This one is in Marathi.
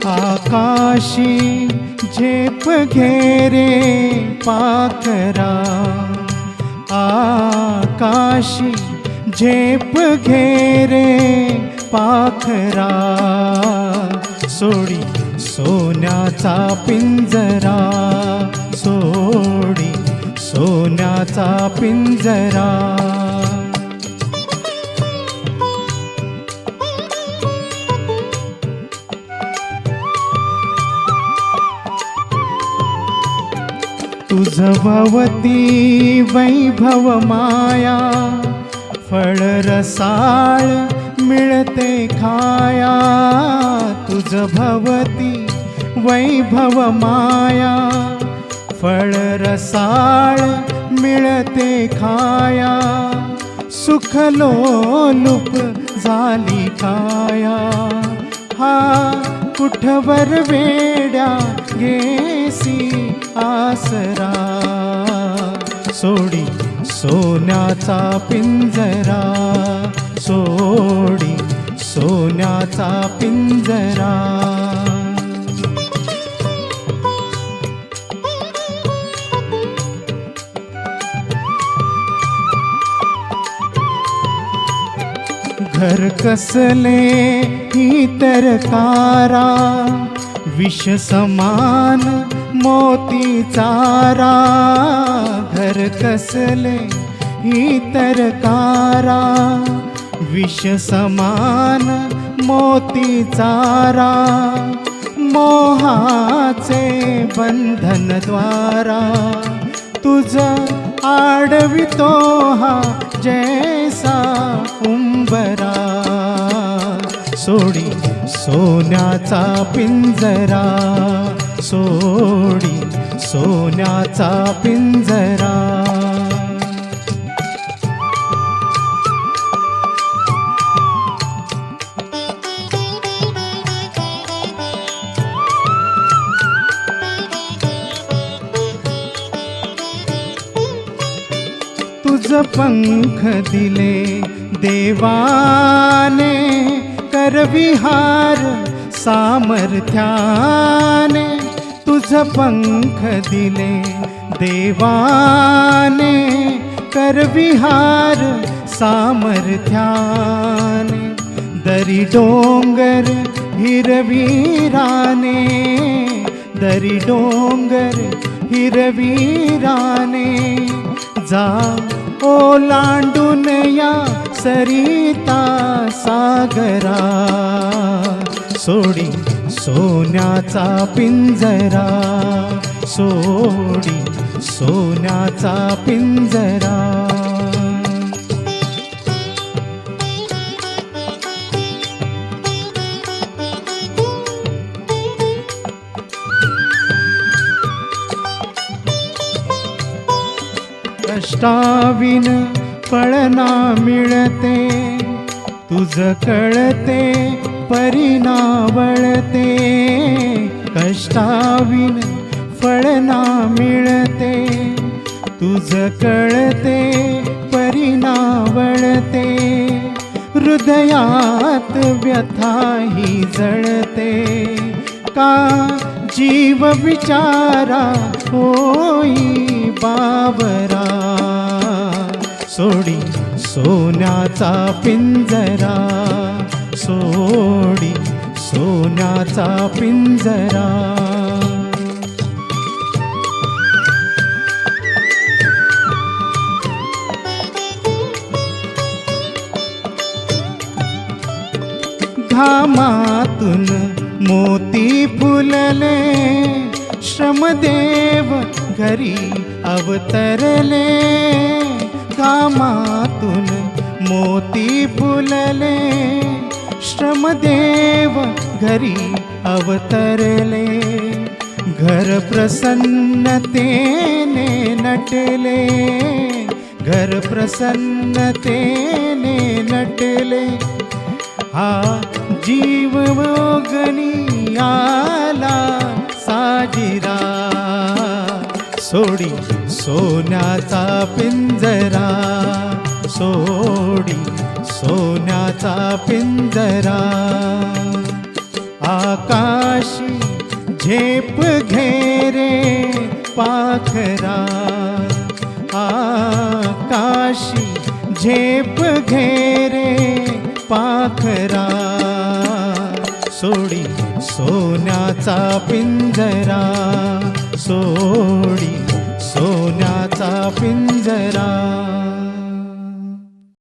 आकाशी झेप घेरे पाखरा, आकाशी झेप घेरे पाखरा, सोडी सोन्याचा पिंजरा, सोडी सोन्याचा पिंजरा. तुझ भवती वैभव माया, फळ रसाळ मिळते खाया. तुझ भवती वैभव माया, फळ रसाळ मिळते खाया. सुख लोलुप झाली काया, हा कुठवर वेड्या घेसी आसरा. सोडी सोन्याचा पिंजरा, सोडी सोन्याचा पिंजरा. घर कसले ही तरकारा, विष समान मोती चारा. घर कसले ही तरकारा, विष समान मोती चारा. मोहाचे बंधन द्वारा, तुझ आडवितो हा जैसा उंबरा. सोडी सोन्याचा पिंजरा, सोडी सोन्याचा पिंजरा. तुझ पंख दिले देवाने, करविहार सामर्थ्याने. तुझ पंख दिले देवाने, करविहार सामर्थ्याने. दरी डोंगर हिरवीराने, दरी डोंगर हिरवीराने. जा ओलांडून या सरिता सागरा. सोडी सोन्याचा पिंजरा, सोडी सोन्याचा पिंजरा. कष्टाविन फळना मिळते, तुझ कळते परिणावळते. कष्टाविन फळना मिळते, तुझ कळते परिणावळते. हृदयात व्यथाही जळते, का जीव विचारा होई बावरा. सोडी सोन्याचा पिंजरा, सोडी सोन्याचा पिंजरा. घामातून मोती फुलले, श्रमदेव घरी अवतरले. घामातून मोती फुलले, श्रमदेव घरी अवतरले. घर प्रसन्नतेने नटले, घर प्रसन्नतेने नटले. हा जीव मोगनी आला साजिरा. सोडी सोन्याचा पिंजरा, सोडी सोन्याचा पिंजरा. आकाशी पाखरा आकाशी झेप घेरे पाखरा सोडी सोन्याचा पिंजरा सोडी सोन्याचा पिंजरा